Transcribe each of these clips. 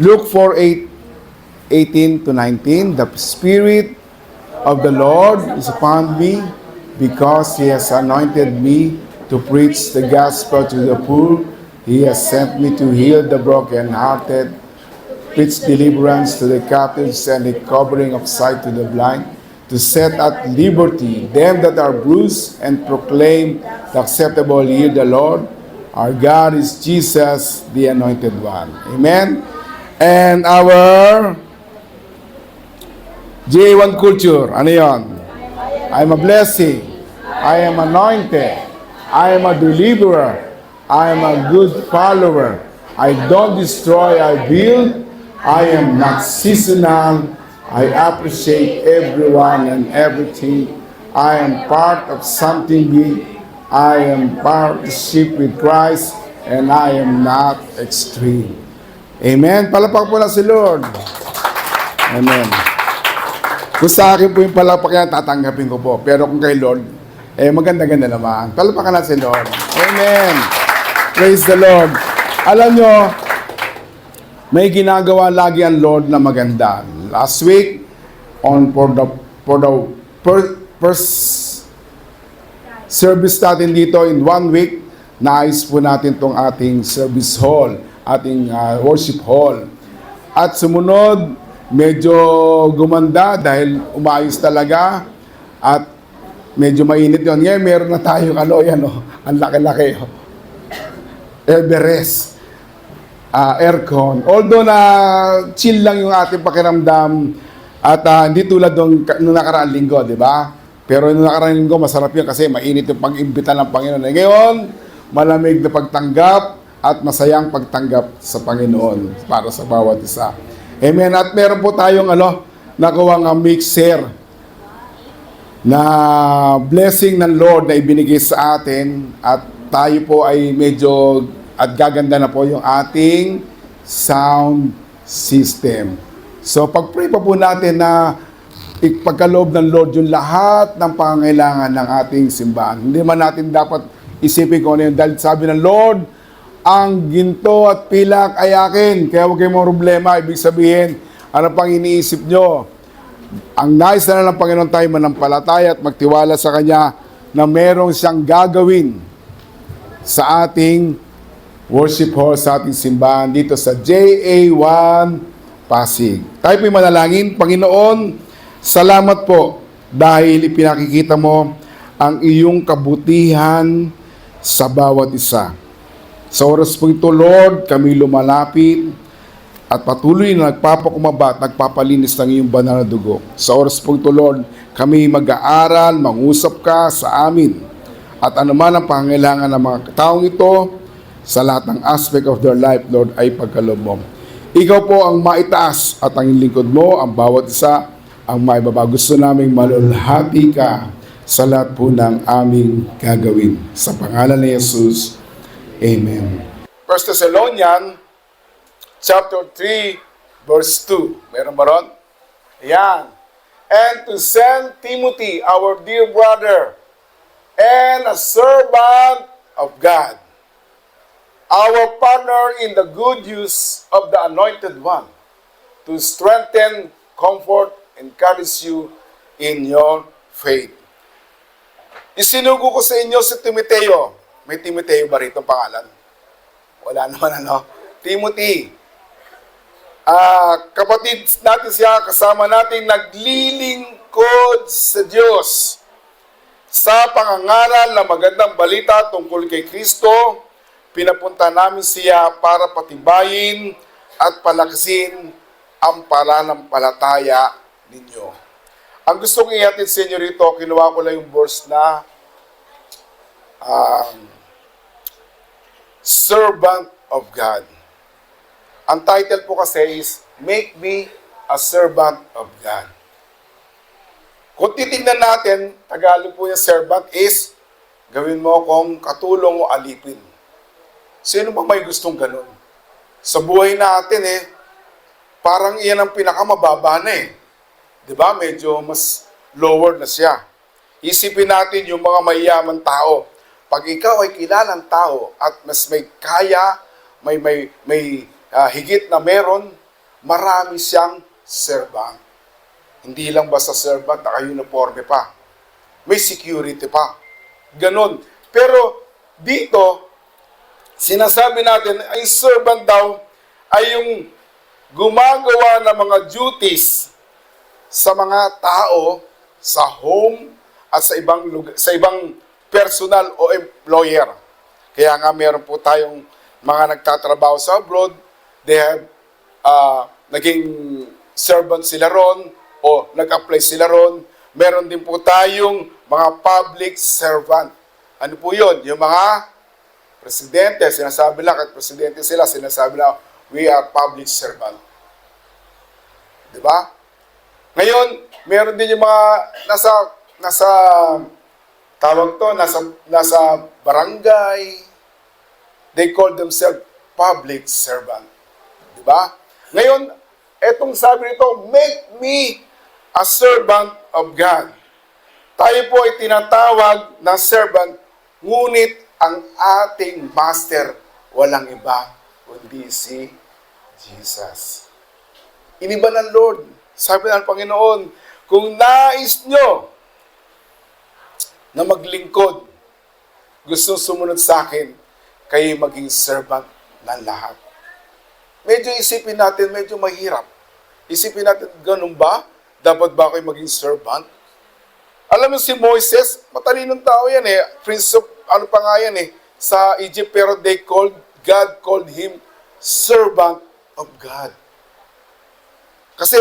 Luke 4:18 to 19, the Spirit of the Lord is upon me because He has anointed me to preach the gospel to the poor. He has sent me to heal the brokenhearted, preach deliverance to the captives and the covering of sight to the blind, to set at liberty them that are bruised, and proclaim the acceptable year the Lord. Our God is Jesus, the Anointed One. Amen. And our J1 culture, ano yun? I am a blessing. I am anointed. I am a deliverer. I am a good follower. I don't destroy, I build. I am not seasonal. I appreciate everyone and everything. I am part of something big. I am partnership with Christ, and I am not extreme. Amen. Palapak po na si Lord. Amen. Kung sa akin po yung palapak yan, tatanggapin ko po. Pero kung kay Lord, maganda-ganda naman. Palapakan na si Lord. Amen. Praise the Lord. Alam nyo, may ginagawa lagi ang Lord na maganda. Last week, for the first service natin dito in 1 week, naayos po natin tong ating service hall, ating worship hall. At sumunod, medyo gumanda dahil umayos talaga at medyo mainit yun. Ngayon, meron na tayong ang laki-laki. Everest. Aircon. Although na chill lang yung ating pakiramdam at hindi tulad nung nakaraang linggo, di ba? Pero nung nakaraang linggo, masarap yun kasi mainit yung pag-imbita ng Panginoon. Ngayon, malamig na pagtanggap at masayang pagtanggap sa Panginoon para sa bawat isa. Amen. At meron po tayong nakuwang mixer na blessing ng Lord na ibinigay sa atin at tayo po ay medyo at gaganda na po yung ating sound system. So pag-pray pa po natin na ipagkaloob ng Lord yung lahat ng pangangailangan ng ating simbahan. Hindi man natin dapat isipin ko ano yun dahil sabi ng Lord, ang ginto at pilak ay akin. Kaya huwag kayong problema. Ibig sabihin, ano pang iniisip nyo? Ang nais na lang ng Panginoon tayo manampalataya at magtiwala sa Kanya na merong siyang gagawin sa ating worship hall, sa ating simbahan dito sa JA1 Pasig. Tayo po'y manalangin. Panginoon, salamat po dahil ipinakikita mo ang iyong kabutihan sa bawat isa. Sa oras po ito, Lord, kami lumalapit at patuloy na nagpapakumbaba at nagpapalinis ng iyong banal na dugo. Sa oras po ito, Lord, kami mag-aaral, mangusap ka sa amin. At anuman ang pangangailangan ng mga taong ito, sa lahat ng aspect of their life, Lord, ay pagkaloob mo. Ikaw po ang maitaas at ang lingkod mo, ang bawat isa, ang maibaba. Gusto naming malulhati ka sa lahat po ng aming gagawin. Sa pangalan ni Jesus, Amen. 1 Thessalonians chapter 3, verse 2. Meron ba ron? Ayan. And to send Timothy, our dear brother, and a servant of God, our partner in the good news of the Anointed One, to strengthen, comfort, encourage you in your faith. Isinugo ko sa inyo si Timoteo. May Timoteo ba rito pangalan? Wala naman Timothy. Kapatid natin siya, kasama natin naglilingkod sa Diyos sa pangangaral na magandang balita tungkol kay Kristo. Pinapunta namin siya para patibayin at palakasin ang pananampalataya ninyo. Ang gusto kong ihatid sa inyo rito, kinuha ko lang yung verse na Servant of God. Ang title po kasi is Make Me a Servant of God. Kung titignan natin, Tagalog po yung servant is gawin mo akong katulong o alipin. Sino ba may gustong ganun? Sa buhay natin parang iyan ang pinakamababa na Diba? Medyo mas lower na siya. Isipin natin yung mga mayayaman tao. Pag ikaw ay kilalang tao at mas may kaya, may higit na meron, marami siyang servant. Hindi lang basta servant, naka-uniforme pa. May security pa. Ganon. Pero dito, sinasabi natin, ay servant daw ay yung gumagawa ng mga duties sa mga tao, sa home, at sa ibang lugar, sa ibang personal o employer. Kaya nga meron po tayong mga nagtatrabaho sa abroad, they have naging servant sila ron o nag-apply sila ron. Meron din po tayong mga public servant. Ano po yun? Yung mga presidente, sinasabi lang, at presidente sila, sinasabi lang, we are public servant. Diba? Ngayon, meron din yung mga nasa tawag to, nasa barangay, they call themselves public servant. Diba? Ngayon, etong sabi nito, make me a servant of God. Tayo po ay tinatawag na servant, ngunit ang ating master, walang iba, kundi si Jesus. Iniba ng Lord. Sabi ng Panginoon, kung nais nyo na maglingkod, gusto sumunod sa akin, kayo maging servant ng lahat. Medyo isipin natin, medyo mahirap. Isipin natin, ganun ba? Dapat ba kayo maging servant? Alam mo si Moises, matalinong tao yan eh. Prince of, ano pa nga yan eh, sa Egypt, pero God called him servant of God. Kasi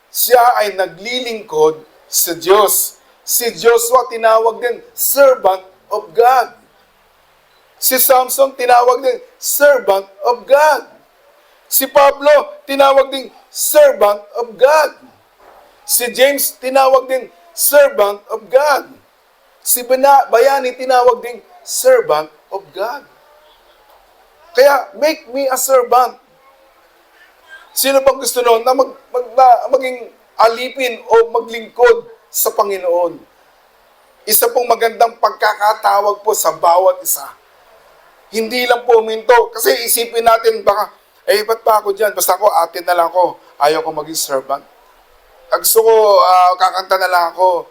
siya ay naglilingkod sa Diyos. Si Joshua tinawag din servant of God. Si Samson tinawag din servant of God. Si Pablo tinawag din servant of God. Si James tinawag din servant of God. Si Bayani tinawag din servant of God. Kaya make me a servant. Sino bang gusto noon na maging alipin o maglingkod sa Panginoon? Isa pong magandang pagkakatawag po sa bawat isa. Hindi lang po minto. Kasi isipin natin baka, ba't pa ako dyan? Basta ako, atin na lang ako. Ayaw ko maging servant. Gusto ko, kakanta na lang ako.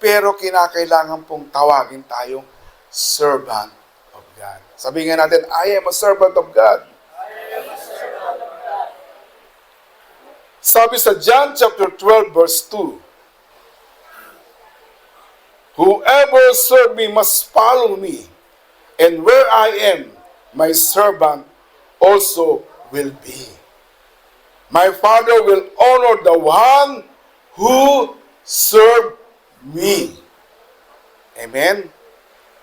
Pero kinakailangan pong tawagin tayong servant of God. Sabihin nga natin, I am a servant of God. Sabi sa John chapter 12 verse 2, whoever serve me must follow me, and where I am, my servant also will be. My Father will honor the one who serve me. Amen?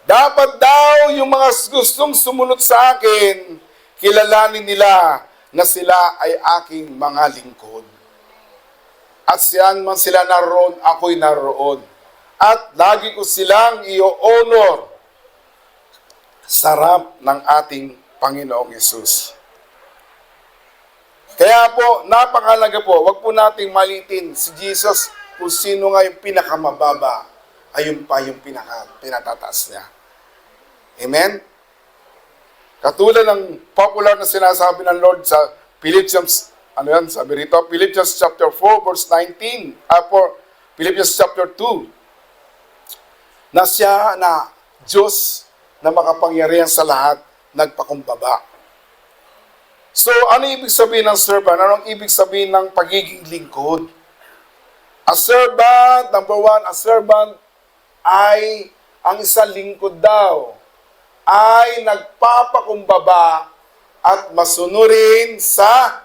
Dapat daw yung mga gustong sumunod sa akin, kilalanin nila na sila ay aking mga lingkod. At saan man sila naroon, ako'y naroon. At lagi ko silang i-honor sa harap ng ating Panginoong Yesus. Kaya po, napakalaga po, wag po nating malitin si Jesus kung sino nga yung pinakamababa, ayun pa yung pinatataas niya. Amen? Katulad ng popular na sinasabi ng Lord sa Philippians, ano yan, sabi rito, Philippians chapter 4 verse 19, Philippians chapter 2, na siya na Diyos na makapangyarihan sa lahat, nagpakumbaba. So, ano ibig sabihin ng servant? Anong ibig sabihin ng pagiging lingkod? A servant, number one, a servant ay, ang isang lingkod daw, ay nagpapakumbaba at masunurin sa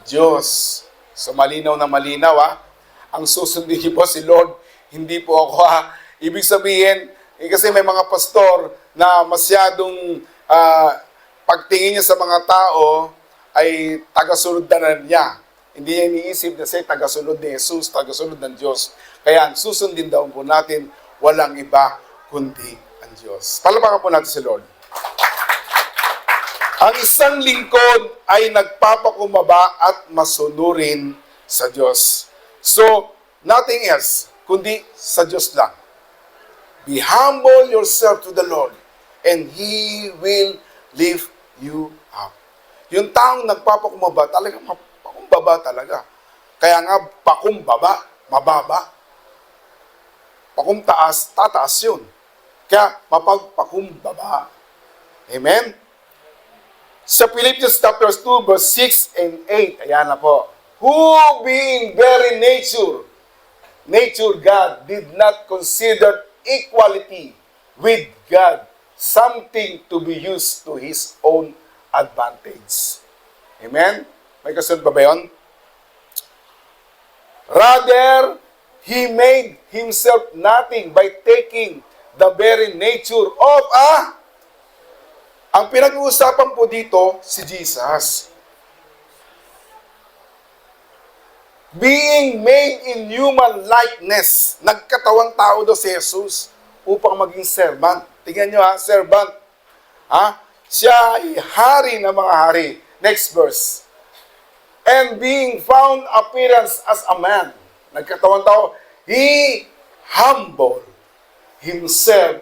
Diyos. So, malinaw na malinaw, ang susundin po si Lord, hindi po ako, Ibig sabihin, kasi may mga pastor na masyadong pagtingin niya sa mga tao ay tagasunod na niya. Hindi niya iniisip na siya tagasunod ni Jesus, tagasunod ng Diyos. Kaya ang susundin daw po natin, walang iba kundi ang Diyos. Palapakan po natin si Lord. Ang isang lingkod ay nagpapakumbaba at masunurin sa Diyos. So, nothing else, kundi sa Diyos lang. Be humble yourself to the Lord, and He will lift you up. Yung taong nagpapakumbaba, talagang mapakumbaba pakumbaba talaga. Kaya nga, pakumbaba, mababa. Pakumtaas, tataas yun. Kaya, mapagpakumbaba. Amen? Sa Philippians chapter 2, verse 6 and 8, ayan na po. Who being very nature God did not consider equality with God something to be used to His own advantage. Amen? May kasunod ba yun? Rather, He made Himself nothing by taking the very nature of Ang pinag-uusapan po dito, si Jesus. Being made in human likeness. Nagkatawang tao daw si Jesus upang maging servant. Tingnan nyo servant. Siya ay hari ng mga hari. Next verse. And being found appearance as a man. Nagkatawang tao. He humbled Himself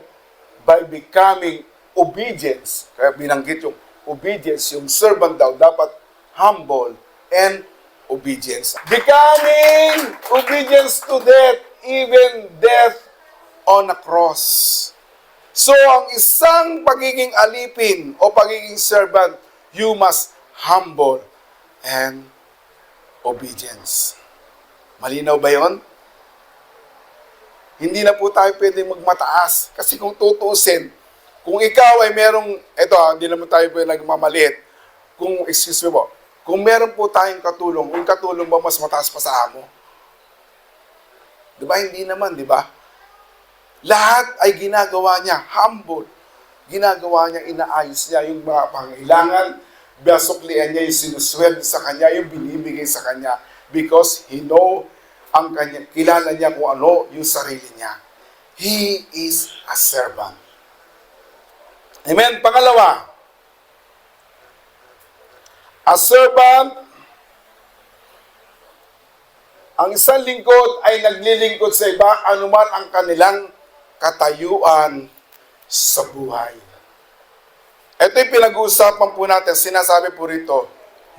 by becoming obedience. Kaya binanggit yung obedience, yung servant daw dapat humble and obedience. Becoming obedience to death, even death on a cross. So, ang isang pagiging alipin o pagiging servant, you must humble and obedience. Malinaw ba yon? Hindi na po tayo pwedeng magmataas. Kasi kung tutuusin, kung ikaw ay merong, hindi naman tayo pwede nagmamaliit. Kung, excuse me po, kung meron po tayong katulong, yung katulong ba mas mataas pa sa amo? Di ba? Hindi naman, di ba? Lahat ay ginagawa niya, humble. Ginagawa niya, inaayos niya yung mga pangailangan, basuklian niya yung sinusweldo sa kanya, yung binibigay sa kanya. Because He know ang kanya, kilala niya kung ano yung sarili niya. He is a servant. Amen. Pangalawa, a servant, ang isang lingkod ay naglilingkod sa iba anuman ang kanilang katayuan sa buhay. Ito yung pinag-uusapan po natin, sinasabi po rito,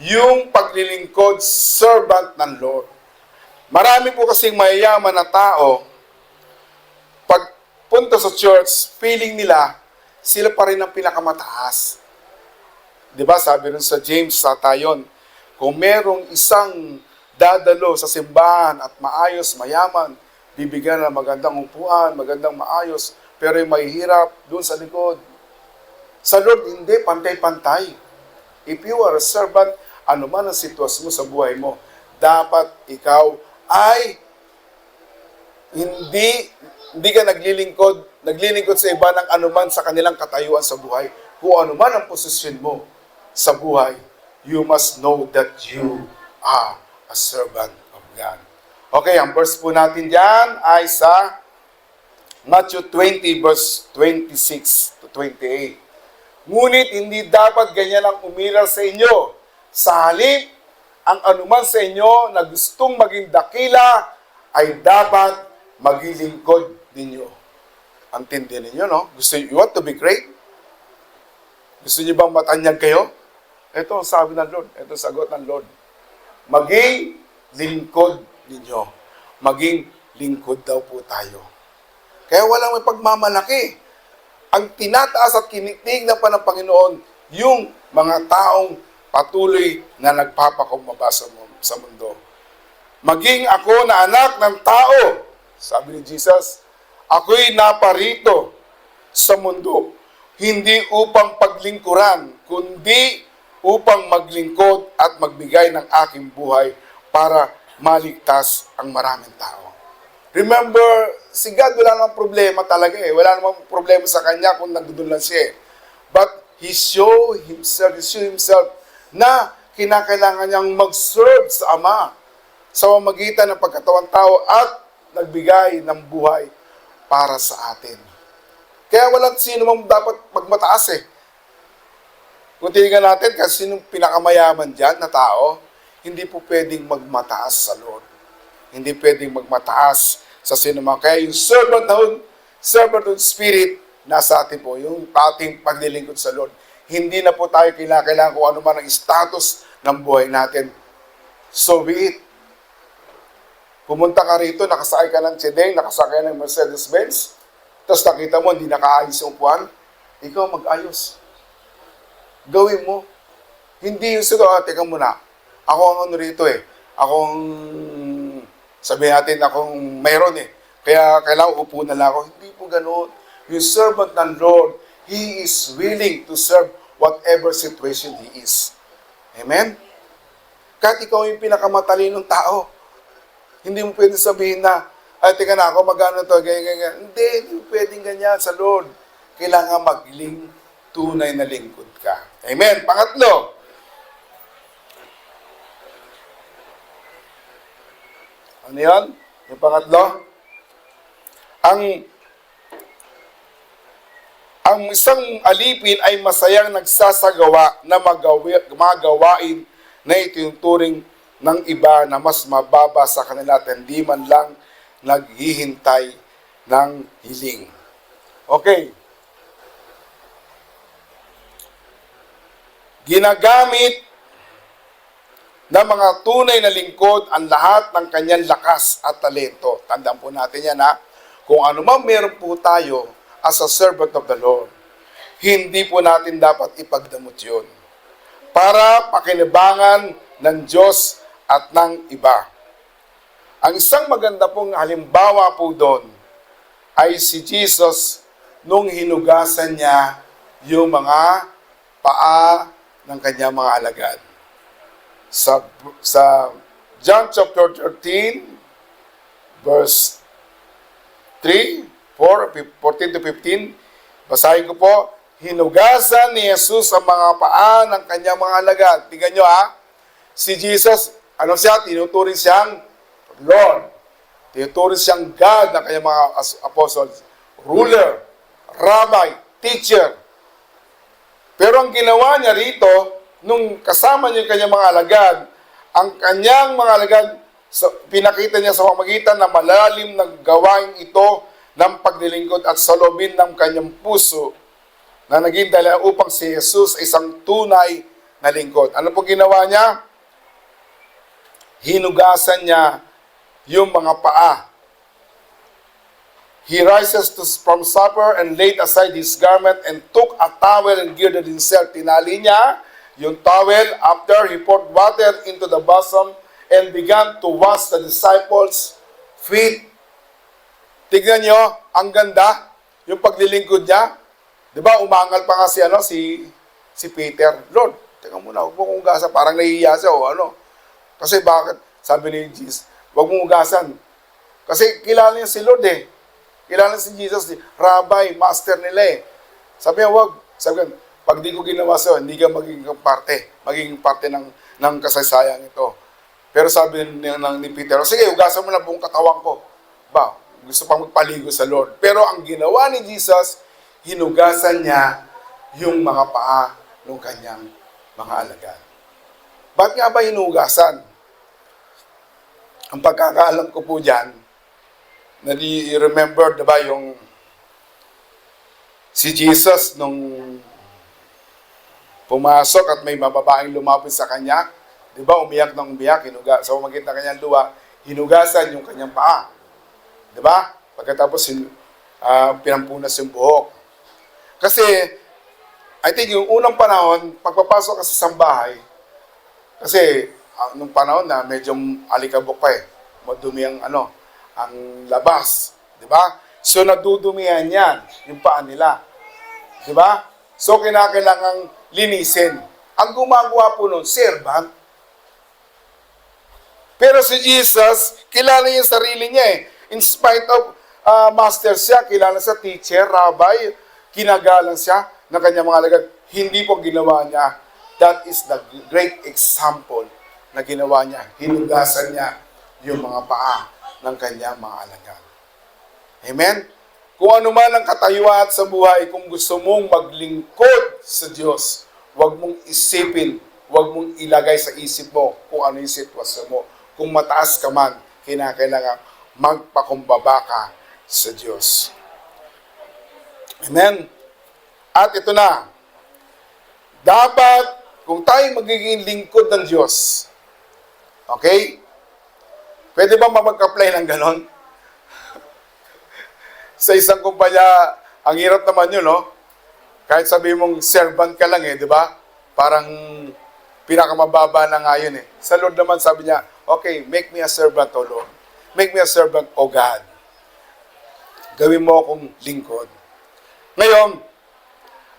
yung paglilingkod, servant ng Lord. Marami po kasing mayayaman na tao, pag punta sa church, feeling nila, sila pa rin ang pinakamataas. Di ba, sabi rin sa James sa tayon, kung merong isang dadalo sa simbahan at maayos, mayaman, bibigyan ng magandang upuan, magandang maayos, pero yung mahihirap doon sa likod. Sa Lord, hindi, pantay-pantay. If you are a servant, ano man ang sitwasyon mo sa buhay mo, dapat ikaw ay hindi ka naglilingkod sa iba ng anuman sa kanilang katayuan sa buhay. Kung anuman ang posisyon mo sa buhay, you must know that you are a servant of God. Okay, ang verse po natin dyan ay sa Matthew 20 verse 26 to 28. Ngunit hindi dapat ganyan ang umiral sa inyo. Sa halip, ang anuman sa inyo na gustong maging dakila ay dapat maglilingkod ninyo. Ang tindi ninyo, no? You want to be great? Gusto niyo bang matanyag kayo? Ito ang sabi ng Lord. Ito ang sagot ng Lord. Maging lingkod ninyo. Maging lingkod daw po tayo. Kaya walang may pagmamalaki. Ang tinataas at kinitignan pa ng Panginoon, yung mga taong patuloy na nagpapakumbaba sa mundo. Maging ako na anak ng tao, sabi ni Jesus, ako'y naparito sa mundo, hindi upang paglingkuran, kundi upang maglingkod at magbigay ng aking buhay para maligtas ang maraming tao. Remember, si God wala namang problema talaga eh. Wala namang problema sa kanya kung nandun lang siya eh. But He show Himself na kinakailangan niyang mag-serve sa Ama sa pamamagitan ng pagkatawang tao at nagbigay ng buhay para sa atin. Kaya walang sino mang dapat magmataas eh. Kung tingnan natin, kasi sinong pinakamayaman dyan na tao, hindi po pwedeng magmataas sa Lord. Hindi pwedeng magmataas sa sinumang. Kaya yung servanthood spirit, nasa atin po, yung ating paglilingkod sa Lord. Hindi na po tayo kailangan kung ano man ang status ng buhay natin. so be it. Pumunta ka rito, nakasakay ka ng Chedeng, nakasakay ng Mercedes-Benz, tapos nakita mo, hindi nakaayos yung upuan, ikaw mag-ayos. Gawin mo. Hindi yung siguro, teka muna, ako ang ano rito eh. Akong, sabihin natin, akong mayroon eh. Kaya kailangan upo na lang ako. Hindi po ganun. Yung servant ng Lord, He is willing to serve whatever situation He is. Amen? Kahit ikaw yung pinakamatalinong tao, hindi mo pwede sabihin na, ay, teka na ako, magano to, ganyan. Hindi mo pwedeng ganyan sa Lord. Kailangan magling tunay na lingkod ka. Amen? Pangatlo, ano yan? Yung pangatlo? Ang isang alipin ay masayang nagsasagawa na magawain na itinuturing ng iba na mas mababa sa kanila at hindi man lang naghihintay ng hiling. Okay. Ginagamit ng mga tunay na lingkod ang lahat ng kanyang lakas at talento. Tandaan po natin yan ha. Kung ano man meron po tayo as a servant of the Lord, hindi po natin dapat ipagdamot yun. Para pakinabangan ng Diyos at ng iba. Ang isang maganda pong halimbawa po doon ay si Jesus nung hinugasan niya yung mga paa ng kanyang mga alagad. Sa John chapter 13, verse 3, 14 to 15, basahin ko po, hinugasan ni Jesus ang mga paa ng kanyang mga alagad. Tingnan nyo ha, si Jesus, ano siya? Tinuturing siyang Lord. Tinuturing siyang God ng kanyang mga apostles. Ruler, rabbi, teacher. Pero ang ginawa niya rito, nung kasama niya yung kanyang mga alagad, ang kanyang mga alagad, pinakita niya sa pamamagitan ng malalim na gawain ito ng paglilingkod at salubin ng kanyang puso na naging dahilan upang si Jesus ay isang tunay na lingkod. Ano po ginawa niya? Hinugasan niya yung mga paa. He rises from supper and laid aside his garment and took a towel and girded himself. Tinali niya yung towel after he poured water into the bosom and began to wash the disciples' feet. Tignan nyo, ang ganda, yung paglilingkod niya. Di ba, umangal pa nga si Peter. Lord, teka muna, huwag mo kong hugasan. Parang nahihiya siya o ano. Kasi bakit? Sabi ni Jesus, huwag mong hugasan. Kasi kilala niya si Lord eh. Kilala si Jesus, Rabbi, Master nila eh. Sabi niya, huwag. Sabi niya, pag di ko ginawa sa'yo, hindi ka magiging parte ng kasaysayan ito. Pero sabi ni Peter, sige, hugasan mo na buong katawan ko. Ba, gusto pang magpaligo sa Lord. Pero ang ginawa ni Jesus, hinugasan niya yung mga paa ng kanyang mga alagad. Ba't nga ba hinugasan? Ang pagkakaalam ko po dyan, remember, diba, yung si Jesus nung pumasok at may mababaeng lumapit sa kanya, diba, umiyak ng umiyak, sa pamamagitan ng kanyang luha, hinugasan yung kanyang paa. Diba? Pagkatapos, pinampunas yung buhok. Kasi, I think yung unang panahon, pagpapasok ka sa sambahay, kasi, nung panahon na medyo alikabok pa eh, madumi ang labas. Diba? So, nadudumihan yan, yung paa nila. Diba? So, kinakailangang linisin. Ang gumagawa po nun, servant. Pero si Jesus, kilala niya yung sarili niya eh. In spite of master siya, kilala sa teacher, rabbi, kinagalang siya ng kanyang mga alagad. Hindi po ginawa niya. That is the great example na ginawa niya. Hinugasan niya yung mga paa ng kanyang mga alagad. Amen? Kung ano man ang katayuan sa buhay, kung gusto mong maglingkod sa Diyos, huwag mong isipin, huwag mong ilagay sa isip mo kung ano yung sitwasyon mo. Kung mataas ka man, kinakailangan magpakumbaba ka sa Diyos. Amen? At ito na, dapat, kung tayo magiging lingkod ng Diyos, Okay? Pwede ba mag-apply ng ganon? Sa isang kumpanya, ang hirap naman yun, no? Kahit sabi mong servant ka lang di ba? Parang pinakamababa na nga yun Sa Lord naman sabi niya, okay, make me a servant, O Lord. Make me a servant, O God. Gawin mo akong lingkod. Ngayon,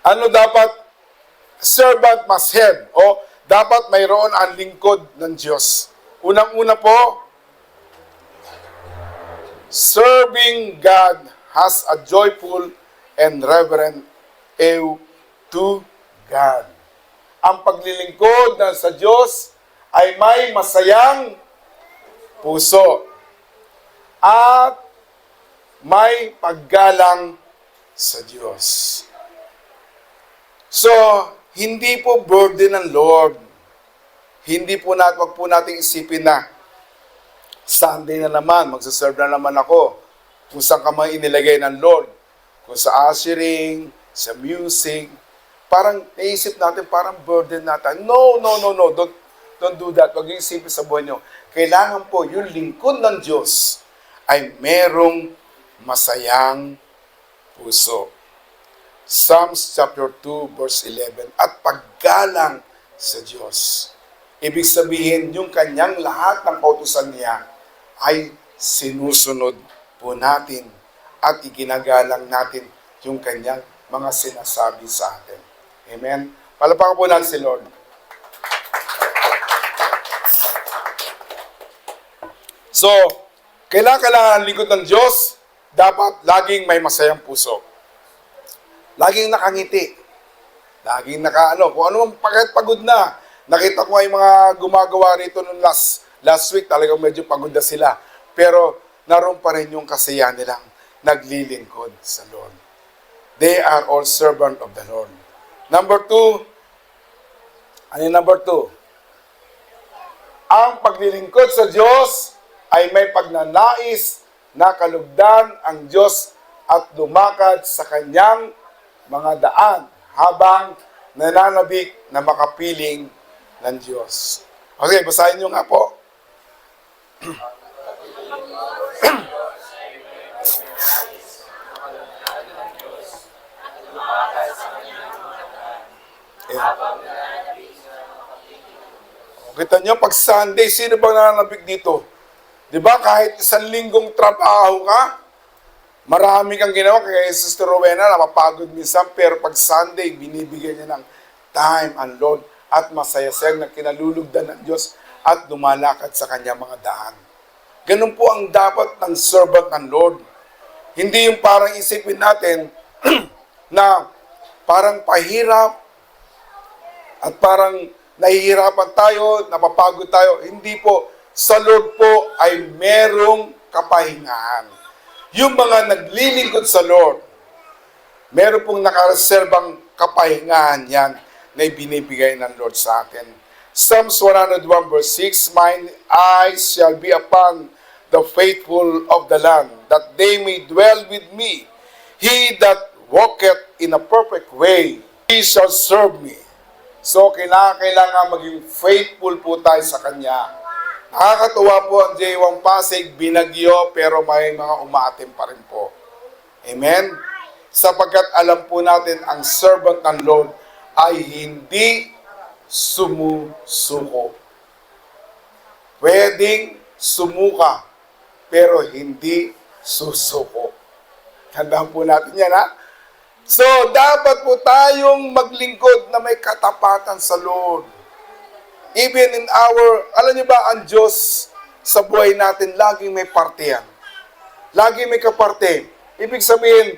ano dapat servant must have? O dapat mayroon ang lingkod ng Diyos. Unang-una po, serving God has a joyful and reverent awe to God. Ang paglilingkod na sa Diyos ay may masayang puso at may paggalang sa Diyos. So, hindi po burden ng Lord. Hindi po wag po nating isipin na Sunday na naman, magsaserve na naman ako. Kung saan ka man inilagay ng Lord. Kung sa ushering, sa music. Parang naisip natin, parang burden natin. No. Don't do that. Huwag yung isipin sa buhay nyo. Kailangan po, yung lingkod ng Diyos ay merong masayang puso. Psalms chapter 2, verse 11. At paggalang sa Diyos. Ibig sabihin, yung kanyang lahat ng kautusan niya ay sinusunod po natin at iginagalang natin yung kanyang mga sinasabi sa atin. Amen? Palapakan po natin si Lord. So, kailangan ang lingkod ng Diyos, dapat laging may masayang puso. Laging nakangiti. Laging kung ano man pagod na. Nakita ko ay mga gumagawa rito nung last week, talagang medyo pagod na sila. Pero naroon pa rin yung kasiyahan nilang naglilingkod sa Lord. They are all servant of the Lord. Number 2, ano yung number 2? Ang paglilingkod sa Diyos ay may pagnanais na kalugdan ang Diyos at lumakad sa kanyang mga daan habang nananabik na makapiling ng Diyos. Okay, basahin nyo nga po. Kita nyo, pag Sunday, sino bang nananabik dito? Di ba, kahit isang linggong trabaho ka, marami kang ginawa, kaya Sister Rowena, napapagod minsan, pero pag Sunday, binibigyan niya ng time and Lord at masaya-sayang na kinalulugdan ng Diyos at lumalakad sa kanya mga daan. Ganun po ang dapat ng servant ng Lord. Hindi yung parang isipin natin na parang pahirap at parang nahihirapan tayo, napapagod tayo. Hindi po. Sa Lord po ay merong kapahingahan. Yung mga naglilingkod sa Lord, meron pong nakareserbang kapahingahan yan na ibinibigay ng Lord sa atin. Psalms 101 verse 6, mine eyes shall be upon the faithful of the land, that they may dwell with me. He that walketh in a perfect way, he shall serve me. So, kailangan maging faithful po tayo sa Kanya. Nakakatuwa po ang J1 Pasig, binagyo, pero may mga umaatim pa rin po. Amen? Sapagkat alam po natin, ang servant ng Lord ay hindi sumusuko. Pwedeng sumuka, pero hindi susuko. Tandaan po natin yan, ha? So, dapat po tayong maglingkod na may katapatan sa Lord. Even in alam niyo ba, ang Diyos sa buhay natin, laging may parte yan. Laging may kaparte. Ibig sabihin,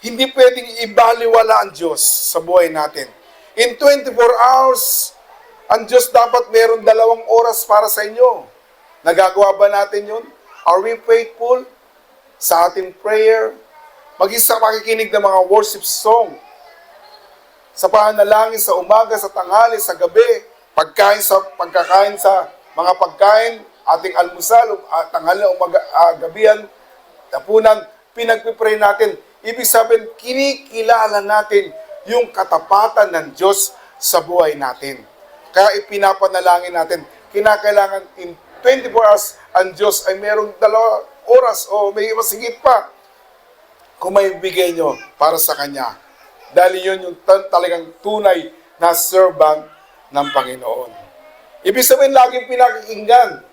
hindi pwedeng ibaliwala ang Diyos sa buhay natin. In 24 hours, ang Diyos dapat meron 2 oras para sa inyo. Nagagawa ba natin yun? Are we faithful sa ating prayer? Maging sa makikinig ng mga worship song, sa pananalangin sa umaga, sa tanghali, sa gabi, pagkakain sa mga pagkain, ating almusal, tanghali, umaga, gabihan, tapunan, pinagpipray natin. Ibig sabihin, kinikilala natin yung katapatan ng Diyos sa buhay natin. Kaya ipinapanalangin natin, kinakailangan in 24 hours ang Diyos ay merong 2 oras o may masigit pa kung may bigay nyo para sa Kanya. Dahil yun yung talagang tunay na servant ng Panginoon. Ibig sabihin, laging pinakikinggan.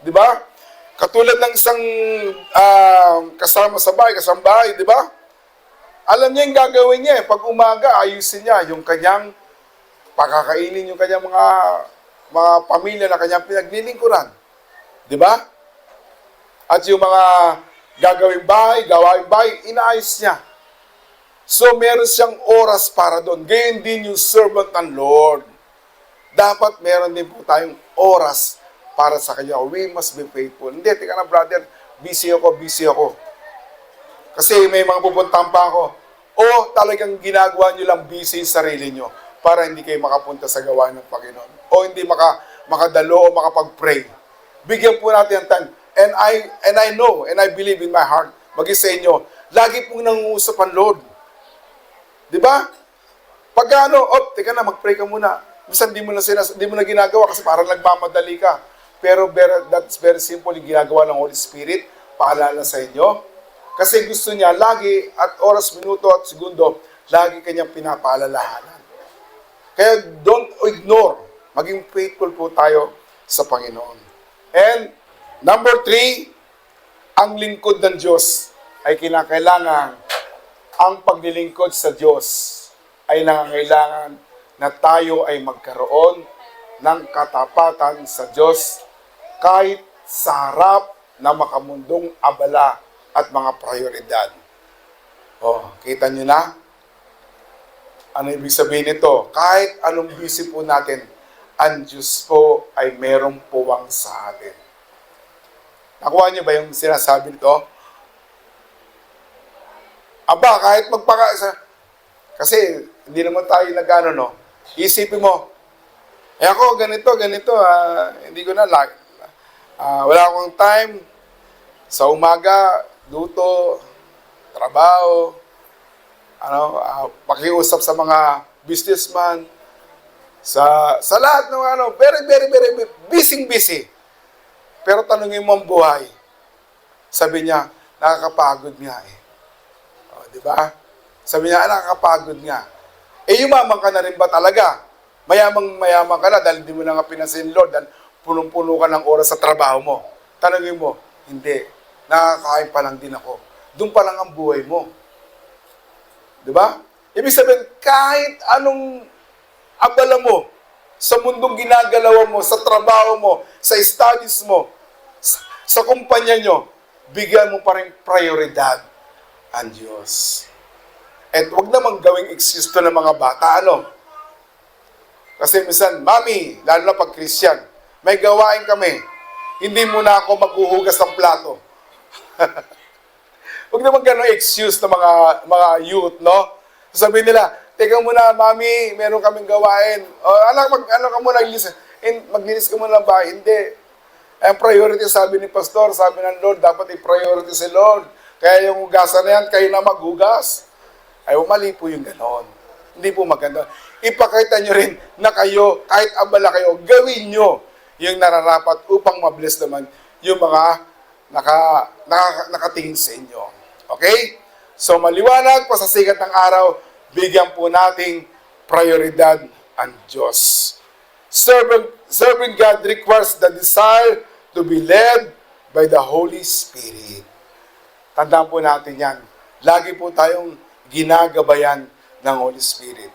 Di ba? Katulad ng isang kasama sa bahay, kasambahay, di ba? Alam niya yung gagawin niya. Pag umaga, ayusin niya yung kanyang pakakainin, yung kanyang mga pamilya na kanyang pinaglilingkuran. Di ba? At yung mga gagawing bahay, gawaing bahay, inaayos niya. So, meron siyang oras para doon. Gayon din yung servant ng Lord. Dapat meron din po tayong oras para sa Kanya. We must be faithful. Hindi, tika na brother, busy ako. Kasi may mga pupuntahan pa ako. O talagang ginagawa nyo lang busy yung sarili nyo para hindi kayo makapunta sa gawain ng Panginoon. O hindi makadalo o makapag-pray. Bigyan po natin ang time. And I know, and I believe in my heart, maging sa inyo, lagi pong nangungusap ang Lord. Di ba? Pag teka na, mag-pray ka muna. Minsan di mo na ginagawa kasi parang nagmamadali ka. Pero that's very simple yung ginagawa ng Holy Spirit. Paalala sa inyo. Kasi gusto niya lagi at oras, minuto at segundo, lagi kanyang pinapaalalahanan. Kaya don't ignore. Maging faithful po tayo sa Panginoon. And number 3, ang lingkod ng Diyos ay kinakailangan, ang paglilingkod sa Diyos ay nangangailangan na tayo ay magkaroon ng katapatan sa Diyos kahit sa harap ng makamundong abala at mga prioridad. Kita nyo na? Ano ibig sabihin nito? Kahit anong busy po natin, ang Diyos po ay merong puwang sa atin. Nakuha niyo ba yung sinasabi nito? Aba, kahit kasi hindi naman tayo nag-ano, no? Isipin mo, ako, ganito, hindi ko na wala akong time. Sa umaga, luto, trabaho, pakiusap sa mga businessman, sa lahat ng very, very, very busy. Pero tanungin mo ang buhay. Sabi niya, nakakapagod nga eh. Di ba? Sabi niya, nakakapagod nga. Yumaman ka na rin ba talaga? Mayamang ka na dahil di mo na nga pinasin Lord, dahil punong-puno ka ng oras sa trabaho mo. Tanungin mo, hindi. Nakakain pa lang din ako. Doon pa lang ang buhay mo. Di ba? Ibig sabihin, kahit anong abala mo, sa mundong ginagalawan mo, sa trabaho mo, sa studies mo, sa kumpanya nyo, bigyan mo pa rin prioridad ang Diyos. At huwag namang gawing excuse to ng mga bata, Kasi minsan, Mami, lalo na pag Christian, may gawain kami. Hindi muna ako maghuhugas ng plato. Huwag naman ganong excuse ng mga youth, no? Sabihin nila, teka muna, Mami, meron kaming gawain. Anak, maglinis ka muna ng bahay. Hindi. Ang priority, sabi ni Pastor, sabi ng Lord, dapat i-priority si Lord. Kaya yung hugasan na yan, kayo na maghugas. Ay, mali po yung ganon. Hindi po maganda. Ipakita nyo rin na kayo, kahit abala kayo, gawin nyo yung nararapat upang mabless naman yung mga nakatingin sa inyo. Okay? So, maliwanag pa sa sikat ng araw, bigyan po nating prioridad ang Diyos. Serving God requires the desire to be led by the Holy Spirit. Tandaan po natin yan. Lagi po tayong ginagabayan ng Holy Spirit.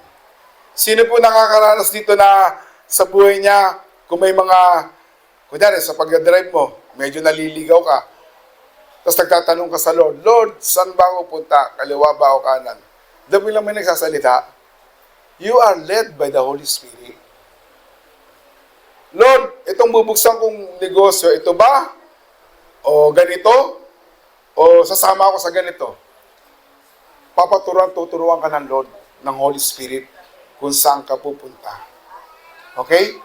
Sino po nakakaranas dito na sa buhay niya, kung may kunyari sa pag-drive mo, medyo naliligaw ka, tapos nagtatanong ka sa Lord, Lord, saan ba ako punta? Kaliwa ba o kanan? Dami lang may nagsasalita. You are led by the Holy Spirit. Lord, itong bubuksan kong negosyo, ito ba? O ganito? O sasama ako sa ganito? Tuturuan ka ng Lord, ng Holy Spirit, kung saan ka pupunta. Okay?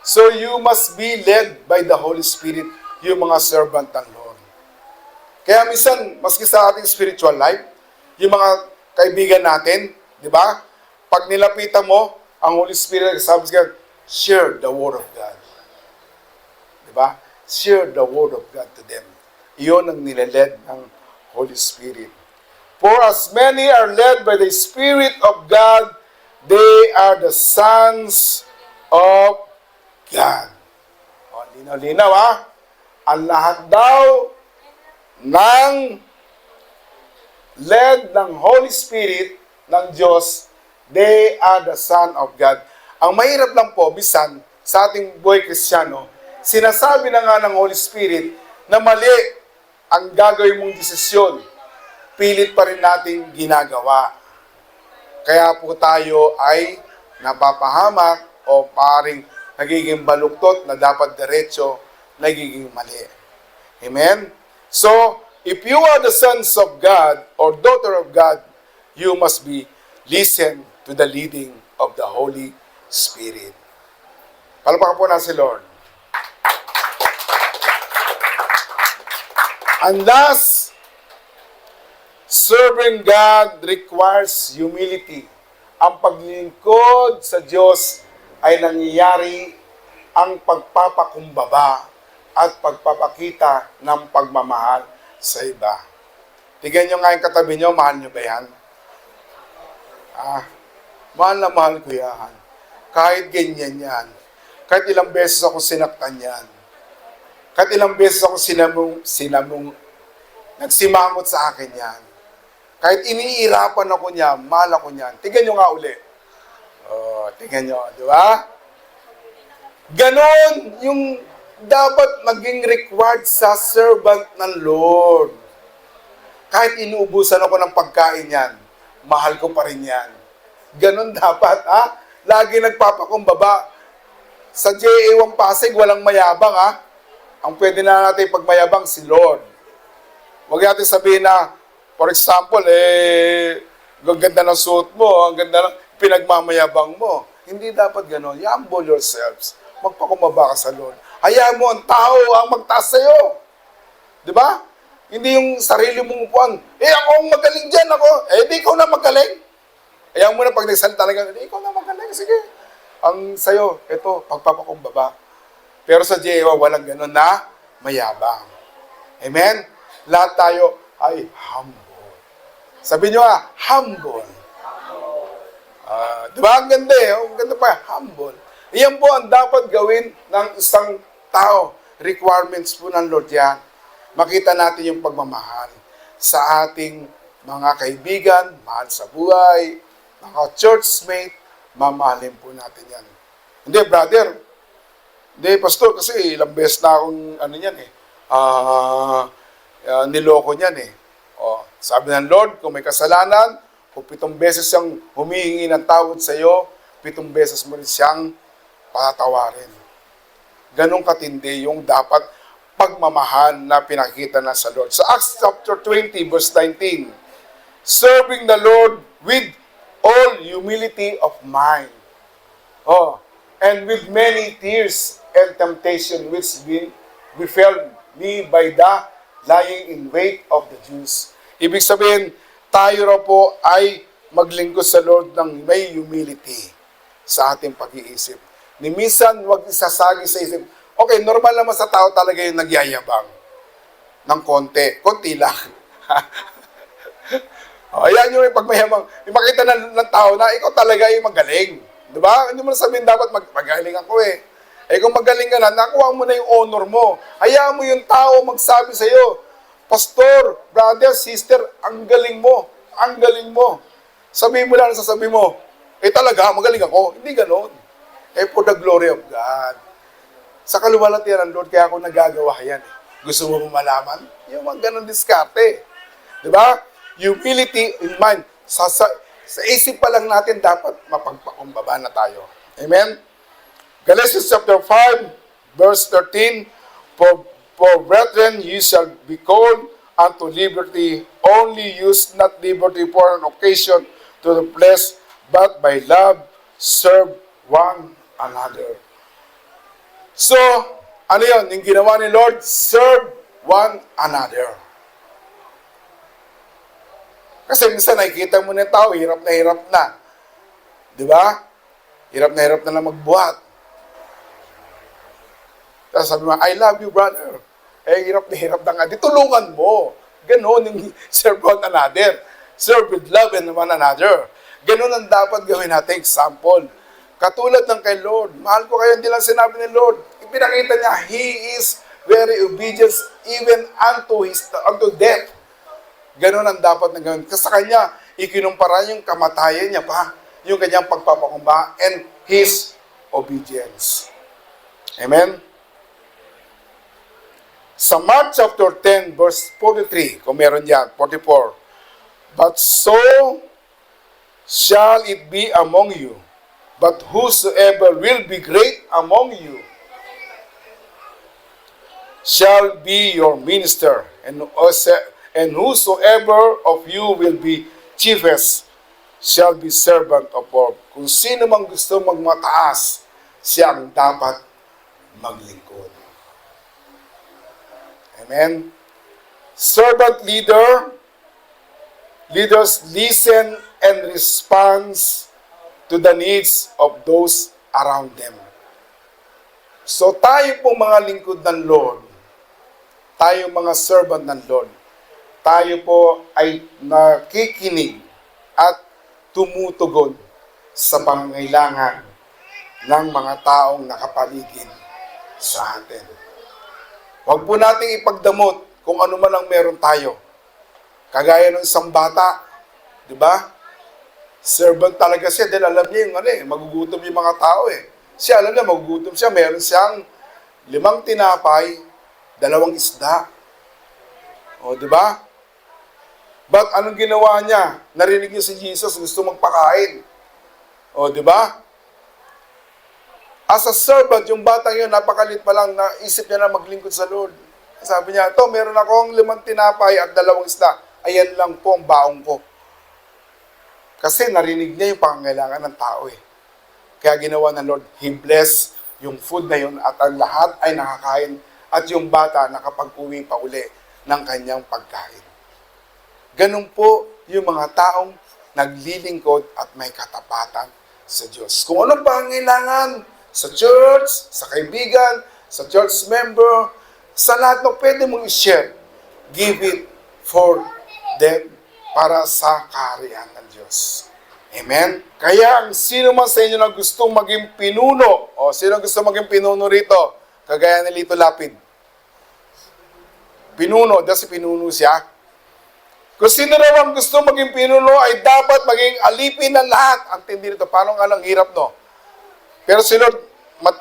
So you must be led by the Holy Spirit, yung mga servant ng Lord. Kaya minsan, maski sa ating spiritual life, yung mga kaibigan natin, di ba? Pag nilapitan mo, ang Holy Spirit, sabi siya, share the Word of God. ba? Share the Word of God to them. Iyon ang nileled ng Holy Spirit. For as many are led by the Spirit of God, they are the sons of God. O, linaw-linaw ha. Ang lahat daw ng led ng Holy Spirit ng Diyos, they are the Son of God. Ang mahirap lang po, bisan, sa ating buhay Kristiyano, sinasabi na nga ng Holy Spirit na mali ang gagawin mong desisyon. Pilit pa rin natin ginagawa. Kaya po tayo ay napapahamak o paring nagiging baluktot na dapat diretso, nagiging mali. Amen? So, if you are the sons of God or daughter of God, you must be listen to the leading of the Holy Spirit. Palpakan po na si Lord. And last, serving God requires humility. Ang paglingkod sa Diyos ay nangyayari ang pagpapakumbaba at pagpapakita ng pagmamahal sa iba. Tignan nyo nga yung katabi nyo, mahal nyo ba yan? Mahal na mahal ko yan. Kahit ganyan yan. Kahit ilang beses ako sinaktan yan. Kahit ilang beses ako nagsimangot sa akin yan. Kahit iniirapan ako niya, mahal ako niyan. Tignan nyo nga uli. Tignan nyo, di ba? Ganon yung dapat maging required sa servant ng Lord. Kahit inuubusan ako ng pagkain yan, mahal ko pa rin yan. Ganon dapat, ha? Lagi nagpapakumbaba. Sa J.A. Pasig, walang mayabang, ha? Ang pwede na natin pagmayabang si Lord. Huwag natin sabihin na, for example, ang ganda ng suot mo, ang ganda ng pinagmamayabang mo. Hindi dapat ganon. You-humble yourselves. Magpakumbaba ka sa Lord. Hayaan mo ang tao ang magtaas sa'yo. Di ba? Hindi yung sarili mong upuan. Ako ang magaling dyan ako. Di ikaw na magaling. Hayaan mo na pag nagsalita talaga, ikaw na magaling. Sige. Ang sa'yo, ito, pagpapakumbaba. Pero sa Jehovah, walang ganon na mayabang. Amen? Lahat tayo ay humble. Sabi nyo humble. Di ba? Ang ganda Ang ganda pa, humble. Iyan po ang dapat gawin ng isang tao. Requirements po ng Lord yan. Makita natin yung pagmamahal sa ating mga kaibigan, mahal sa buhay, mga churchmate, mamahalin po natin yan. Hindi, brother. Hindi, pastor, kasi ilang beses na akong niloko niyan sabi ng Lord, kung may kasalanan, kung 7 beses siyang humihingi ng tawad sa iyo, 7 beses mo rin siyang patatawarin. Ganong katindi yung dapat pagmamahal na pinakita na sa Lord. Sa Acts chapter 20, verse 19, serving the Lord with all humility of mind. And with many tears and temptation which befell me by the lying in wait of the Jews. Ibig sabihin, tayo raw po ay maglingkod sa Lord ng may humility sa ating pag-iisip. Ni minsan, huwag isasagi sa isip, okay, normal naman sa tao talaga yung nagyayabang ng konti. Konti lang. Ayan yung pagmayabang. Makita ng tao na ikaw talaga yung magaling. Diba? Hindi mo na sabihin dapat magaling ako kung magaling ka na, nakuha mo na yung honor mo. Hayaan mo yung tao magsabi sa iyo, Pastor, brother, sister, ang galing mo. Ang galing mo. Sabihin mo lang, sasabihin mo, talaga, magaling ako. Hindi ganon. For the glory of God. Sa kaluwalhatian ng Lord, kaya ako nagagawa yan. Gusto mo malaman? Yung mga ganon diskarte. Diba? Humility in mind. Sa isip pa lang natin, dapat mapagpakumbaba na tayo. Amen? Galatians chapter 5, verse 13, For brethren, ye shall be called unto liberty, only use not liberty for an occasion to the flesh, but by love serve one another. So, ano yun? Yung ginawa ni Lord, serve one another. Kasi minsan nakikita mo na yung tao, hirap na. Di ba? Hirap na lang magbuhat. Tapos sabi mo, I love you, brother. Eh, hirap na nga. Di tulungan mo. Ganon yung serve one another. Serve with love and one another. Ganon ang dapat gawin natin. Example. Katulad ng kay Lord. Mahal ko kayo, hindi lang sinabi ni Lord. Ipinakita niya, He is very obedient even unto death. Ganon ang dapat na gawin. Kasi sa Kanya, ikinumpara yung kamatayan niya pa. Yung kanyang pagpapakumba and His obedience. Amen? Sa Mark chapter 10, verse 43, kung meron yan, 44, but so shall it be among you, but whosoever will be great among you shall be your minister, and whosoever of you will be chiefest shall be servant of all. Kung sino mang gusto magmataas, siya ang dapat maglingkod. Amen? Servant leaders listen and responds to the needs of those around them. So tayo po mga lingkod ng Lord, tayo mga servant ng Lord, tayo po ay nakikinig at tumutugon sa pangangailangan ng mga taong nakapaligid sa atin. Huwag po nating ipagdamot kung ano man ang meron tayo. Kagaya ng isang bata, di ba? Servant talaga siya dahil alam niya yung magugutom yung mga tao eh. Siya alam niya, magugutom siya. Meron siyang 5 tinapay, 2 isda. O, di ba? But anong ginawa niya? Narinig niya si Jesus, gusto magpakain. O, di ba? As a servant, yung batang yun, napakalit pa lang, naisip niya na maglingkod sa Lord. Sabi niya, meron akong 5 tinapay at 2 isda. Ayan lang po ang baong ko. Kasi narinig niya yung pangangailangan ng tao eh. Kaya ginawa ng Lord, He blessed yung food na yun at ang lahat ay nakakain at yung bata nakapag-uwi pa uli ng kanyang pagkain. Ganun po yung mga taong naglilingkod at may katapatan sa Diyos. Kung anong pangangailangan sa church, sa kaibigan, sa church member, sa lahat na pwede mong i-share, give it for them para sa kaharian ng Diyos. Amen? Kaya ang sino man sa inyo na gustong maging pinuno, o sino gusto maging pinuno rito, kagaya ni Lito Lapid. Pinuno, dahil pinuno siya. Kung sino raw ang gusto maging pinuno ay dapat maging alipin ng lahat. Ang tindi nito, paano nga lang hirap, no? Pero si Lord,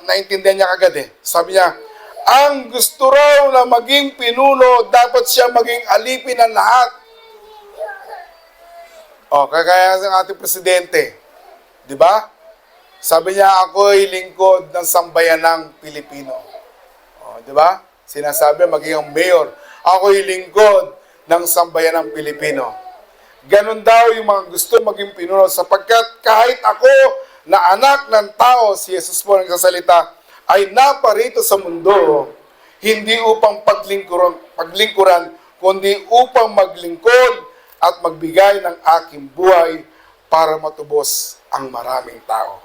naintindihan niya kagad eh. Sabi niya, ang gusto raw na maging pinuno, dapat siya maging alipin ng lahat. O, kagaya ng ating presidente. Di ba? Sabi niya, ako'y lingkod ng sambayanang Pilipino. O, di ba? Sinasabi, maging ang mayor, ako'y lingkod ng sambayanang Pilipino. Ganon daw yung mga gusto maging pinuno sapagkat kahit ako na anak ng tao, si Jesus po nagsasalita, ay naparito sa mundo, hindi upang paglingkuran, kundi upang maglingkod at magbigay ng aking buhay para matubos ang maraming tao.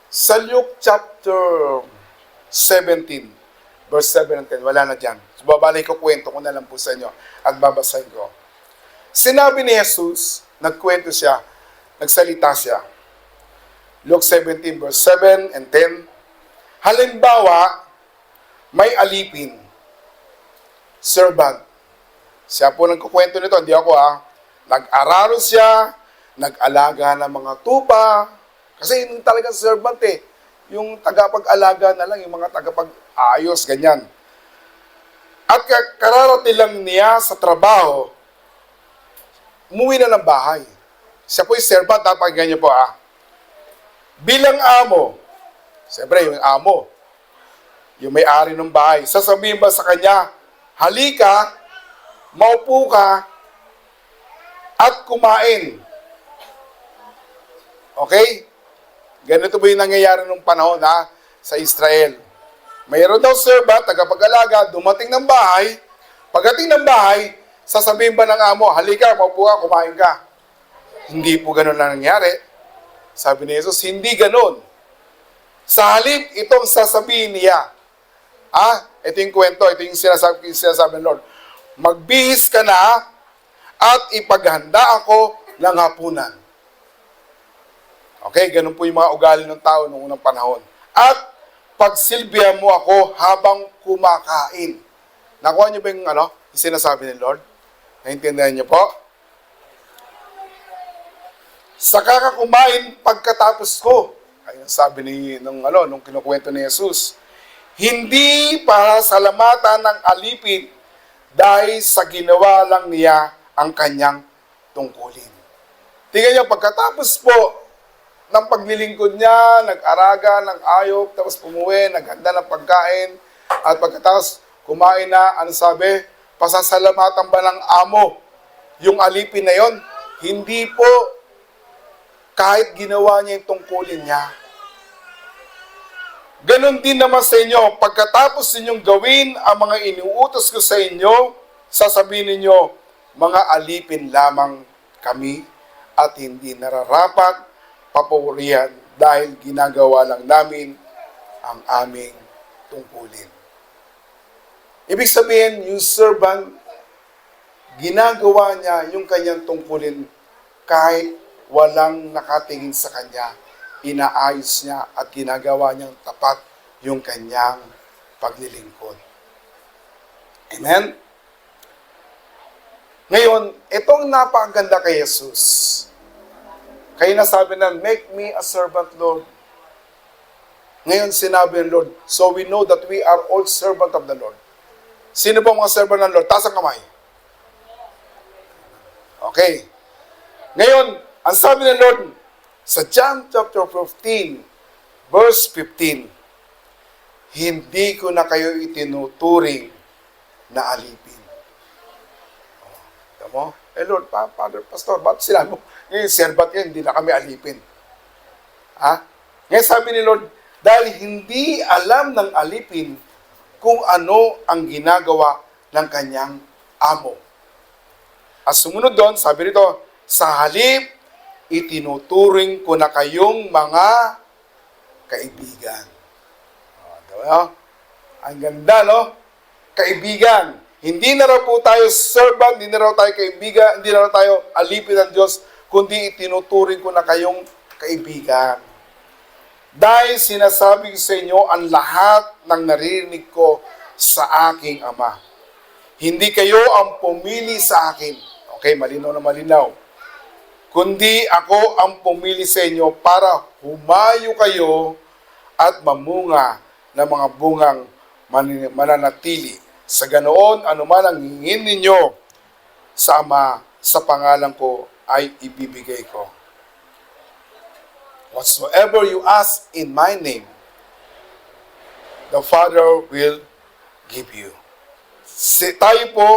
Sa Luke chapter 17, verse 7 and 10, wala na dyan. So, babalik ko, kwento ko na lang po sa inyo at babasahin ko. Sinabi ni Jesus, nagkwento siya, nagsalita siya. Luke 17, verse 7 and 10. Halimbawa, may alipin, servant. Siya po nagkukwento nito, hindi ako Nag-araro siya, nag-alaga ng mga tupa. Kasi yun talaga servant eh. Yung tagapag-alaga na lang, yung mga tagapag-ayos, ganyan. At kararating lang niya sa trabaho, umuwi na ng bahay. Siya po yung servant, napakinggan niyo po Bilang amo, siyempre yung amo, yung may-ari ng bahay, sasabihin ba sa kanya, halika, maupo ka, at kumain. Okay? Ganito po yung nangyayari nung panahon sa Israel. Mayroon daw servant, tagapag-alaga, dumating ng bahay, pagdating ng bahay, sasabihin ba ng amo, halika, maupo ka, kumain ka. Hindi po ganun lang nangyari. Sabi ni Jesus, hindi ganun. Sa halip, itong sasabihin niya. Ito yung kwento, ito yung sinasabi ng Lord. Magbihis ka na at ipaghanda ako ng hapunan. Okay, ganun po yung mga ugali ng tao noong unang panahon. At pagsilbihan mo ako habang kumakain. Nakuha niyo ba yung yung sinasabi ng Lord? Naintindihan niyo po? Saka ka kumain pagkatapos ko. Ayun sabi nung kinukwento ni Jesus. Hindi para salamatan ng alipin dahil sa ginawa lang niya ang kanyang tungkulin. Tingnan niyo, pagkatapos po ng paglilingkod niya, nag-araga ng ayop, tapos pumuwi, naghanda ng pagkain, at pagkatapos kumain na, ano sabi? Pasasalamatan ba ng amo yung alipin na yon? Hindi po, kahit ginawa niya yung tungkulin niya. Ganon din naman sa inyo, pagkatapos ninyong gawin ang mga iniuutos ko sa inyo, sasabihin ninyo, mga alipin lamang kami at hindi nararapat papurihan dahil ginagawa lang namin ang aming tungkulin. Ibig sabihin, yung servant, ginagawa niya yung kanyang tungkulin kahit walang nakatingin sa kanya. Inaayos niya at ginagawa niyang tapat yung kanyang paglilingkod. Amen? Ngayon, itong napakaganda kay Jesus. Kaya nasabi na, make me a servant, Lord. Ngayon sinabi ng Lord, so we know that we are all servant of the Lord. Sino ba mga servant ng Lord? Taas ang kamay. Okay. Ngayon, ang sabi ng Lord, sa John chapter 15, verse 15, hindi ko na kayo itinuturing na alipin. Tama mo? Lord, Father, Pastor, ba't sila mo? Ngayon, servant yan, hindi na kami alipin. Ngayon sabi ni Lord, dahil hindi alam ng alipin kung ano ang ginagawa ng kanyang amo. At sumunod doon, sabi rito, sa halip, itinuturing ko na kayong mga kaibigan. Diba? Ang ganda, no? Kaibigan. Hindi na raw po tayo servant, hindi na raw tayo kaibigan, hindi na raw tayo alipin ng Diyos, kundi itinuturing ko na kayong kaibigan. Dahil sinasabi ko sa inyo ang lahat ng naririnig ko sa aking Ama. Hindi kayo ang pumili sa akin. Okay, malinaw na malinaw. Kundi ako ang pumili sa inyo para humayo kayo at mamunga ng mga bungang mananatili. Sa ganoon, anuman ang hingin ninyo sa Ama, sa pangalan ko ay ibibigay ko. Whatsoever you ask in my name, the Father will give you. Tayo po,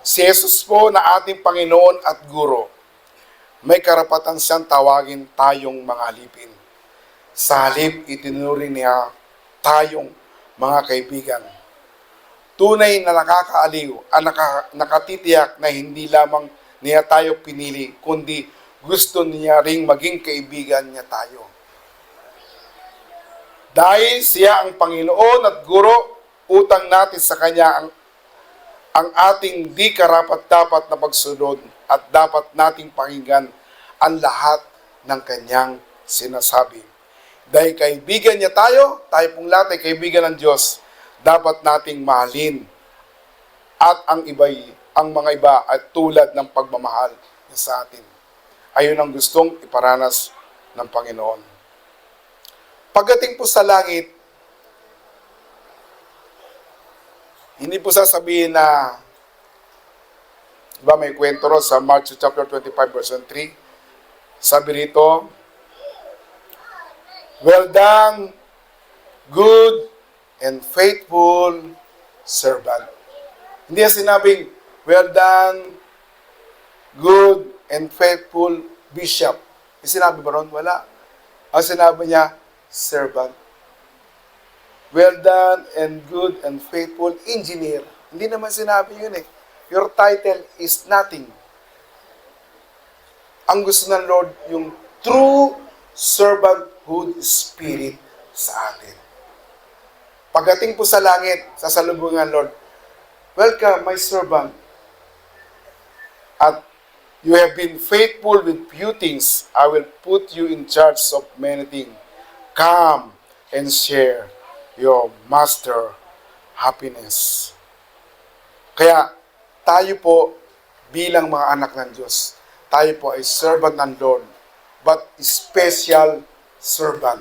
si Jesus po na ating Panginoon at Guro, may karapatan siyang tawagin tayong mga alipin. Sa halip, itinuring niya tayong mga kaibigan. Tunay na nakakaaliw at nakatitiyak na hindi lamang niya tayo pinili, kundi gusto niya ring maging kaibigan niya tayo. Dahil siya ang Panginoon at Guro, utang natin sa Kanya ang ating di karapat-dapat na pagsunod at dapat nating pakinggan ang lahat ng Kanyang sinasabi. Dahil kaibigan niya tayo pong lahat ay kaibigan ng Diyos, dapat nating mahalin. At ang mga iba ay tulad ng pagmamahal niya sa atin. Ayun ang gustong iparanas ng Panginoon. Pagdating po sa langit, hindi po sasabihin na, diba may kwento ro sa Matthew chapter 25 verse 3, sabi rito, well done, good and faithful servant. Hindi niya sinabing, well done, good and faithful bishop. Yung sinabi ba ron? Wala. Ang sinabi niya, servant. Well done and good and faithful engineer. Hindi naman sinabi yun eh. Your title is nothing. Ang gusto ng Lord, yung true servanthood spirit sa atin. Pagdating po sa langit, sasalubungan ng Lord, welcome, my servant. At you have been faithful with few things. I will put you in charge of many things. Come and share your master happiness. Kaya tayo po bilang mga anak ng Diyos, tayo po ay servant ng Lord, but special servant.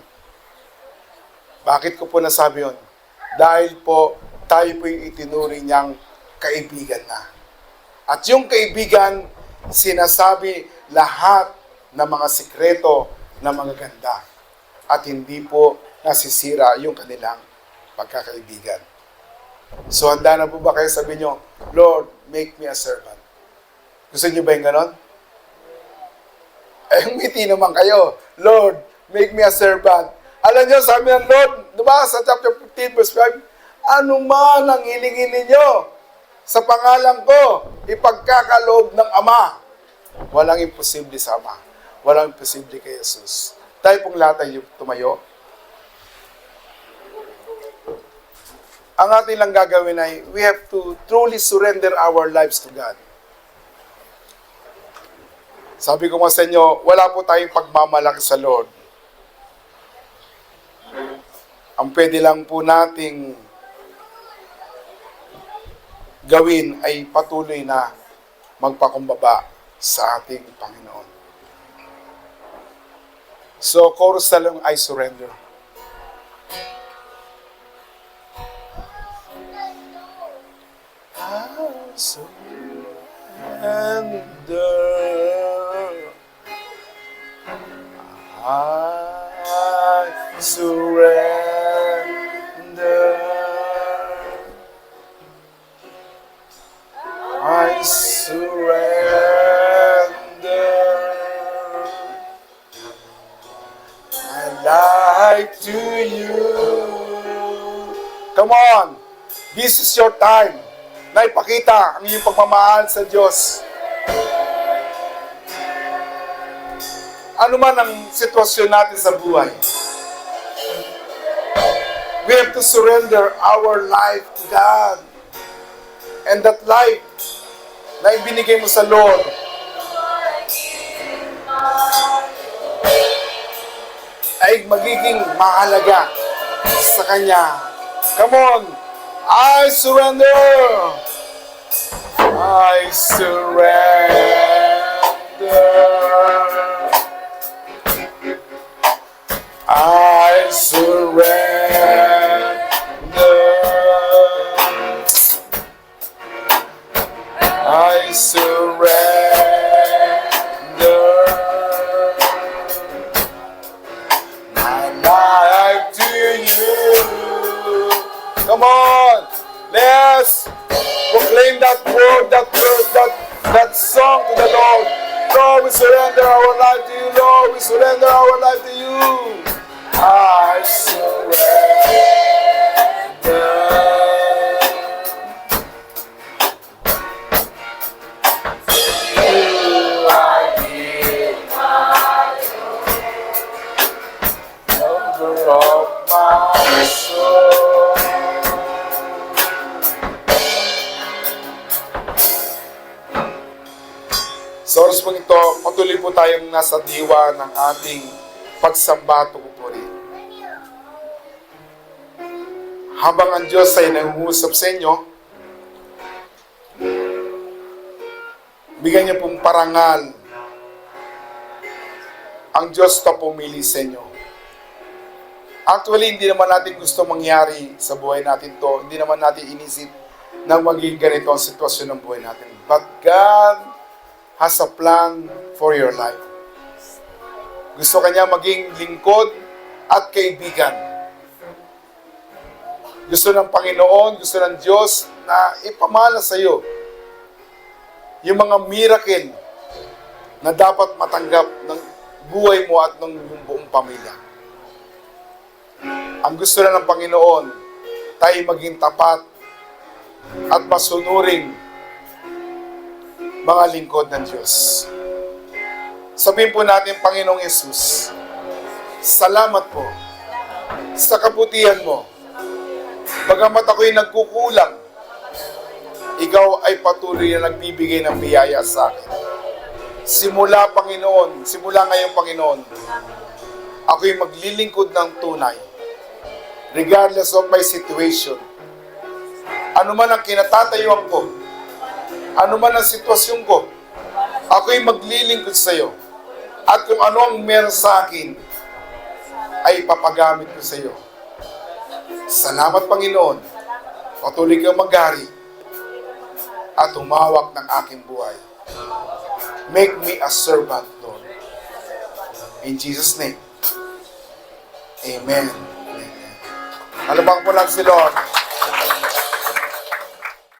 Bakit ko po nasabi yun? Dahil po tayo po yung itinuring niyang kaibigan na. At yung kaibigan, sinasabi lahat ng mga sikreto na mga ganda. At hindi po nasisira yung kanilang pagkakaibigan. So, handa na po ba kayo sabi nyo, Lord, make me a servant? Gusto nyo ba yung ganon? Eh, umiti naman kayo, Lord, make me a servant. Alam nyo, sabi ng Lord, diba, sa chapter 15, verse 5, ano man ang hilingin ninyo sa pangalan ko, ipagkakaloob ng Ama. Walang imposible sa Ama. Walang imposible kay Jesus. Tayo pong lahat ay tumayo. Ang ating lang gagawin ay, we have to truly surrender our lives to God. Sabi ko nga sa inyo, wala po tayong pagmamalaki sa Lord. Ang pwede lang po nating gawin ay patuloy na magpakumbaba sa ating Panginoon. So, chorus na lang, I surrender. I surrender. I surrender. I surrender my life to you. Come on! This is your time na ipakita ang iyong pagmamahal sa Diyos. Ano man ang sitwasyon natin sa buhay, we have to surrender our life to God. And that life na ibinigay mo sa Lord, ay magiging mahalaga sa Kanya. Come on! I surrender! I surrender! I surrender. I surrender my life to you. Come on, let's proclaim that word, that verse, that song to the Lord. Lord, we surrender our life to you. Lord, we surrender our life to you. I surrender. You I give my lover of my soul. Sa oras po ito, patuloy po tayong nasa diwa ng ating pagsamba at pupuri. Habang ang Diyos ay nangungusap sa inyo, bigyan niyo pong parangal ang Diyos na pumili sa inyo. Actually, hindi naman natin gusto mangyari sa buhay natin to. Hindi naman natin inisip na maging ganito ang sitwasyon ng buhay natin. But God has a plan for your life. Gusto Kanya maging lingkod at kaibigan. Gusto ng Panginoon, gusto ng Diyos na ipamana sa iyo yung mga miracle na dapat matanggap ng buhay mo at ng buong pamilya. Ang gusto na ng Panginoon, tayo maging tapat at masunuring mga lingkod ng Diyos. Sabihin po natin, Panginoong Yesus, Salamat po sa kabutihan mo. Bagamat ako'y nagkukulang, ikaw ay patuloy na nagbibigay ng biyaya sa akin. Simula, Panginoon, simula ngayon, Panginoon, ako'y maglilingkod ng tunay, regardless of my situation. Ano man ang kinatatayuan ko, ano man ang sitwasyon ko, ako'y maglilingkod sa iyo. At kung ano ang meron sa akin, ay papagamit ko sa iyo. Salamat, Panginoon. Patuloy kang maghari at humawak ng aking buhay. Make me a servant, Lord. In Jesus' name. Amen. Amen. Alabang po lang si Lord.